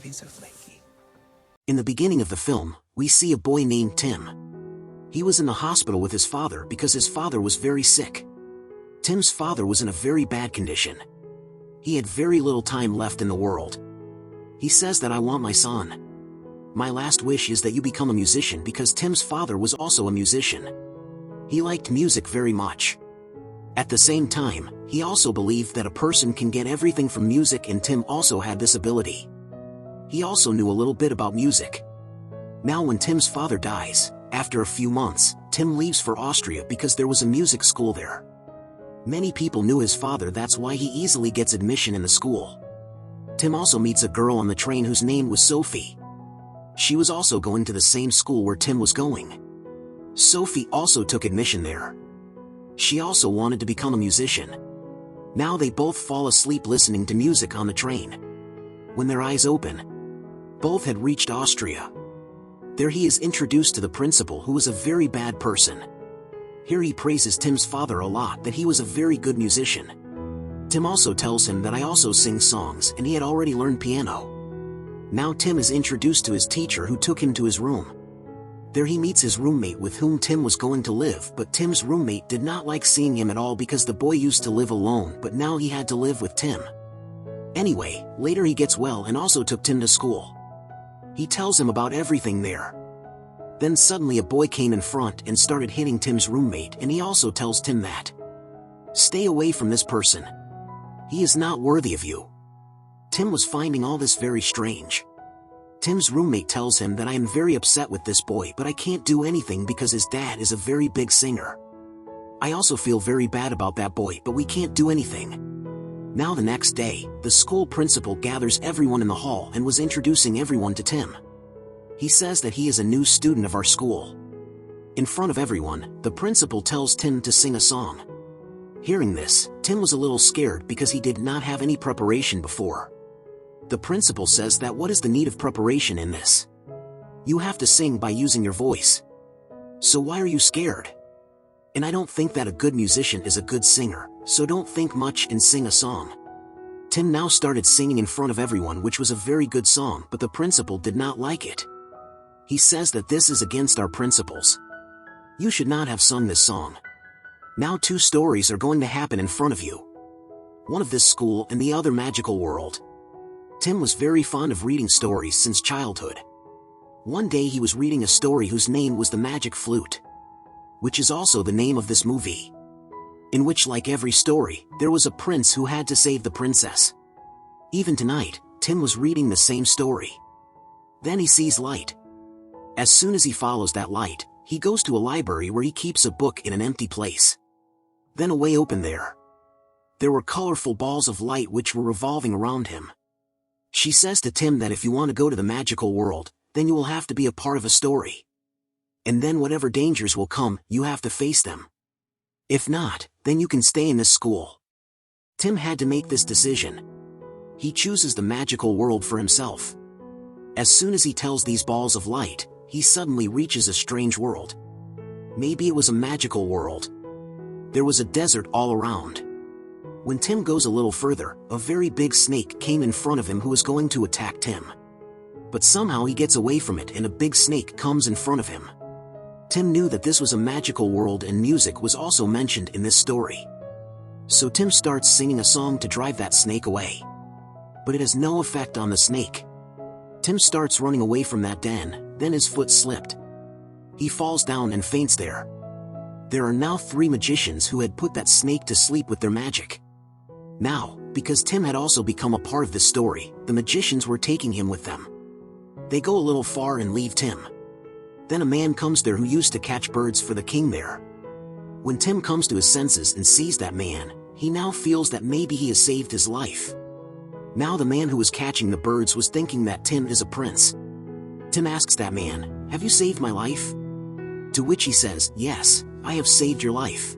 He's so flaky. In the beginning of the film, we see a boy named Tim. He was in the hospital with his father because his father was very sick. Tim's father was in a very bad condition. He had very little time left in the world. He says that I want my son. My last wish is that you become a musician, because Tim's father was also a musician. He liked music very much. At the same time, he also believed that a person can get everything from music, and Tim also had this ability. He also knew a little bit about music. Now when Tim's father dies, after a few months, Tim leaves for Austria because there was a music school there. Many people knew his father, that's why he easily gets admission in the school. Tim also meets a girl on the train whose name was Sophie. She was also going to the same school where Tim was going. Sophie also took admission there. She also wanted to become a musician. Now they both fall asleep listening to music on the train. When their eyes open, both had reached Austria. There he is introduced to the principal, who was a very bad person. Here he praises Tim's father a lot, that he was a very good musician. Tim also tells him that I also sing songs, and he had already learned piano. Now Tim is introduced to his teacher, who took him to his room. There he meets his roommate with whom Tim was going to live, but Tim's roommate did not like seeing him at all because the boy used to live alone, but now he had to live with Tim. Anyway, later he gets well and also took Tim to school. He tells him about everything there. Then suddenly a boy came in front and started hitting Tim's roommate, and he also tells Tim that, "Stay away from this person. He is not worthy of you." Tim was finding all this very strange. Tim's roommate tells him that I am very upset with this boy, but I can't do anything because his dad is a very big singer. I also feel very bad about that boy, but we can't do anything. Now the next day, the school principal gathers everyone in the hall and was introducing everyone to Tim. He says that he is a new student of our school. In front of everyone, the principal tells Tim to sing a song. Hearing this, Tim was a little scared because he did not have any preparation before. The principal says that what is the need of preparation in this? You have to sing by using your voice. So why are you scared? And I don't think that a good musician is a good singer, so don't think much and sing a song. Tim now started singing in front of everyone, which was a very good song, but the principal did not like it. He says that this is against our principles. You should not have sung this song. Now 2 stories are going to happen in front of you. One of this school and the other magical world. Tim was very fond of reading stories since childhood. One day he was reading a story whose name was The Magic Flute, which is also the name of this movie, in which, like every story, there was a prince who had to save the princess. Even tonight, Tim was reading the same story. Then he sees light. As soon as he follows that light, he goes to a library where he keeps a book in an empty place. Then a way opened there. There were colorful balls of light which were revolving around him. She says to Tim that if you want to go to the magical world, then you will have to be a part of a story. And then whatever dangers will come, you have to face them. If not, then you can stay in this school. Tim had to make this decision. He chooses the magical world for himself. As soon as he tells these balls of light, he suddenly reaches a strange world. Maybe it was a magical world. There was a desert all around. When Tim goes a little further, a very big snake came in front of him who was going to attack Tim. But somehow he gets away from it and a big snake comes in front of him. Tim knew that this was a magical world and music was also mentioned in this story. So Tim starts singing a song to drive that snake away. But it has no effect on the snake. Tim starts running away from that den, then his foot slipped. He falls down and faints there. There are now 3 magicians who had put that snake to sleep with their magic. Now, because Tim had also become a part of this story, the magicians were taking him with them. They go a little far and leave Tim. Then a man comes there who used to catch birds for the king there. When Tim comes to his senses and sees that man, he now feels that maybe he has saved his life. Now the man who was catching the birds was thinking that Tim is a prince. Tim asks that man, "Have you saved my life?" To which he says, "Yes, I have saved your life.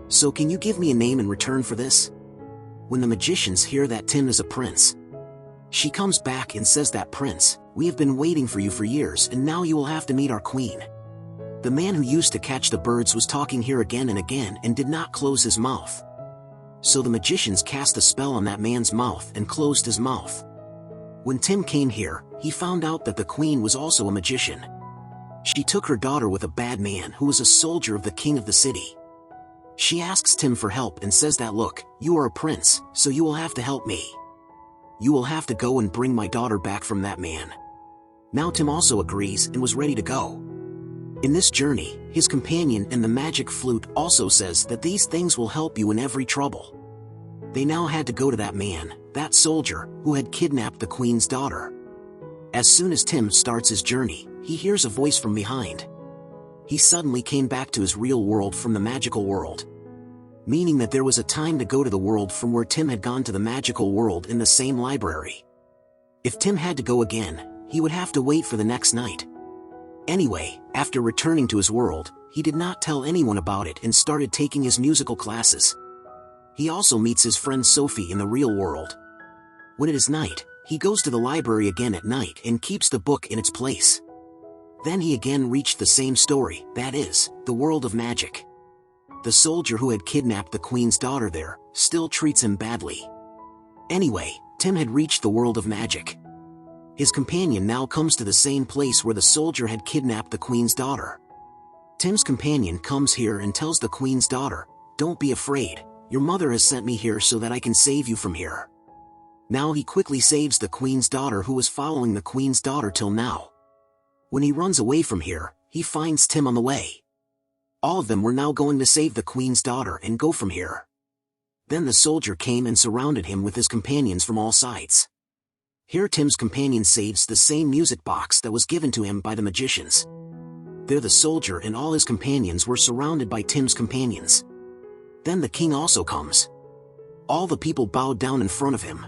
So can you give me a name in return for this?" When the magicians hear that Tim is a prince, she comes back and says that, "Prince, we have been waiting for you for years and now you will have to meet our queen." The man who used to catch the birds was talking here again and again and did not close his mouth. So the magicians cast a spell on that man's mouth and closed his mouth. When Tim came here, he found out that the queen was also a magician. She took her daughter with a bad man who was a soldier of the king of the city. She asks Tim for help and says that, look, you are a prince, so you will have to help me. You will have to go and bring my daughter back from that man. Now Tim also agrees and was ready to go. In this journey, his companion and the magic flute also says that these things will help you in every trouble. They now had to go to that man, that soldier, who had kidnapped the queen's daughter. As soon as Tim starts his journey, he hears a voice from behind. He suddenly came back to his real world from the magical world. Meaning that there was a time to go to the world from where Tim had gone to the magical world in the same library. If Tim had to go again, he would have to wait for the next night. Anyway, after returning to his world, he did not tell anyone about it and started taking his musical classes. He also meets his friend Sophie in the real world. When it is night, he goes to the library again at night and keeps the book in its place. Then he again reached the same story, that is, the world of magic. The soldier who had kidnapped the queen's daughter there still treats him badly. Anyway, Tim had reached the world of magic. His companion now comes to the same place where the soldier had kidnapped the queen's daughter. Tim's companion comes here and tells the queen's daughter, "Don't be afraid, your mother has sent me here so that I can save you from here." Now he quickly saves the queen's daughter who was following the queen's daughter till now. When he runs away from here, he finds Tim on the way. All of them were now going to save the queen's daughter and go from here. Then the soldier came and surrounded him with his companions from all sides. Here Tim's companion saves the same music box that was given to him by the magicians. There the soldier and all his companions were surrounded by Tim's companions. Then the king also comes. All the people bowed down in front of him.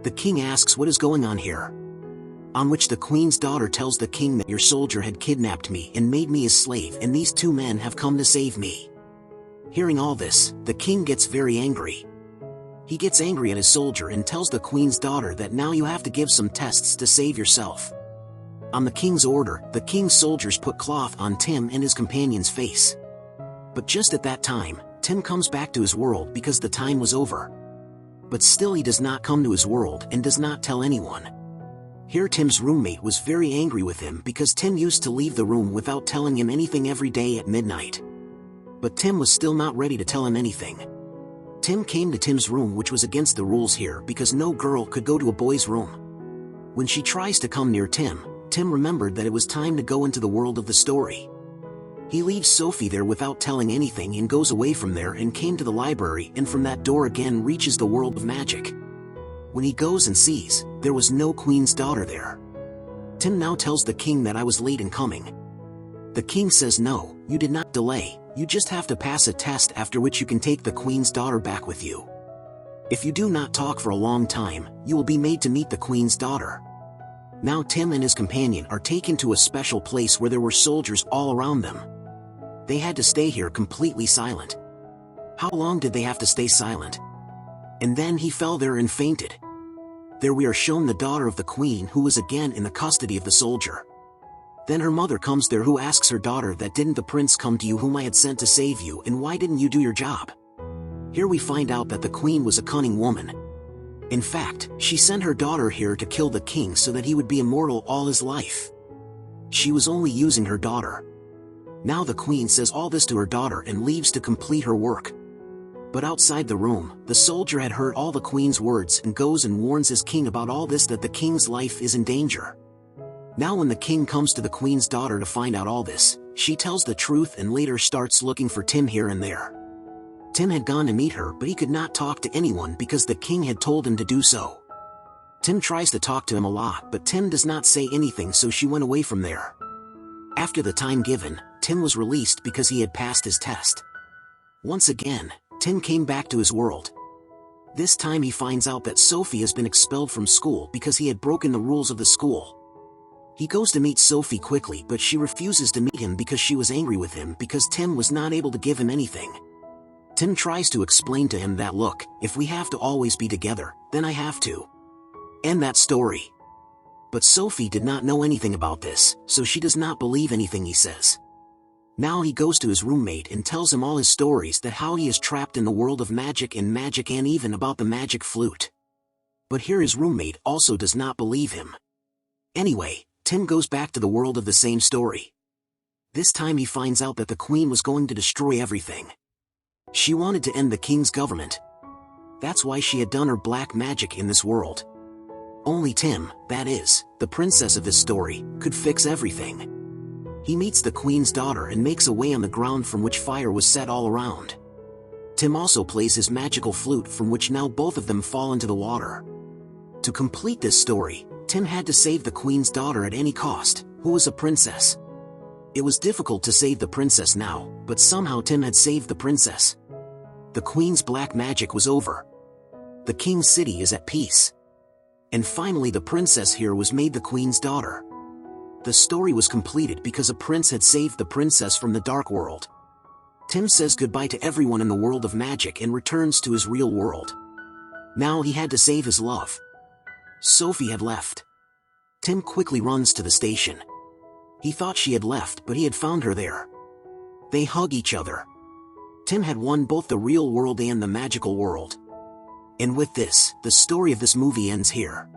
The king asks what is going on here. On which the queen's daughter tells the king that your soldier had kidnapped me and made me his slave, and these two men have come to save me. Hearing all this, the king gets very angry. He gets angry at his soldier and tells the queen's daughter that now you have to give some tests to save yourself. On the king's order, the king's soldiers put cloth on Tim and his companion's face. But just at that time, Tim comes back to his world because the time was over. But still he does not come to his world and does not tell anyone. Here Tim's roommate was very angry with him because Tim used to leave the room without telling him anything every day at midnight. But Tim was still not ready to tell him anything. Tim came to Tim's room, which was against the rules here because no girl could go to a boy's room. When she tries to come near Tim, Tim remembered that it was time to go into the world of the story. He leaves Sophie there without telling anything and goes away from there and came to the library, and from that door again reaches the world of magic. When he goes and sees, there was no queen's daughter there. Tim now tells the king that I was late in coming. The king says no, you did not delay, you just have to pass a test after which you can take the queen's daughter back with you. If you do not talk for a long time, you will be made to meet the queen's daughter. Now Tim and his companion are taken to a special place where there were soldiers all around them. They had to stay here completely silent. How long did they have to stay silent? And then he fell there and fainted. There we are shown the daughter of the queen who was again in the custody of the soldier. Then her mother comes there who asks her daughter that didn't the prince come to you whom I had sent to save you, and why didn't you do your job? Here we find out that the queen was a cunning woman. In fact, she sent her daughter here to kill the king so that he would be immortal all his life. She was only using her daughter. Now the queen says all this to her daughter and leaves to complete her work. But outside the room, the soldier had heard all the queen's words and goes and warns his king about all this, that the king's life is in danger. Now when the king comes to the queen's daughter to find out all this, she tells the truth and later starts looking for Tim here and there. Tim had gone to meet her, but he could not talk to anyone because the king had told him to do so. Tim tries to talk to him a lot, but Tim does not say anything, so she went away from there. After the time given, Tim was released because he had passed his test. Once again, Tim came back to his world. This time he finds out that Sophie has been expelled from school because he had broken the rules of the school. He goes to meet Sophie quickly, but she refuses to meet him because she was angry with him because Tim was not able to give him anything. Tim tries to explain to him that, look, if we have to always be together, then I have to end that story. But Sophie did not know anything about this, so she does not believe anything he says. Now he goes to his roommate and tells him all his stories, that how he is trapped in the world of magic and even about the magic flute. But here his roommate also does not believe him. Anyway, Tim goes back to the world of the same story. This time he finds out that the queen was going to destroy everything. She wanted to end the king's government. That's why she had done her black magic in this world. Only Tim, that is, the princess of this story, could fix everything. He meets the queen's daughter and makes a way on the ground from which fire was set all around. Tim also plays his magical flute from which now both of them fall into the water. To complete this story, Tim had to save the queen's daughter at any cost, who was a princess. It was difficult to save the princess now, but somehow Tim had saved the princess. The queen's black magic was over. The king's city is at peace. And finally the princess here was made the queen's daughter. The story was completed because a prince had saved the princess from the dark world. Tim says goodbye to everyone in the world of magic and returns to his real world. Now he had to save his love. Sophie had left. Tim quickly runs to the station. He thought she had left, but he had found her there. They hug each other. Tim had won both the real world and the magical world. And with this, the story of this movie ends here.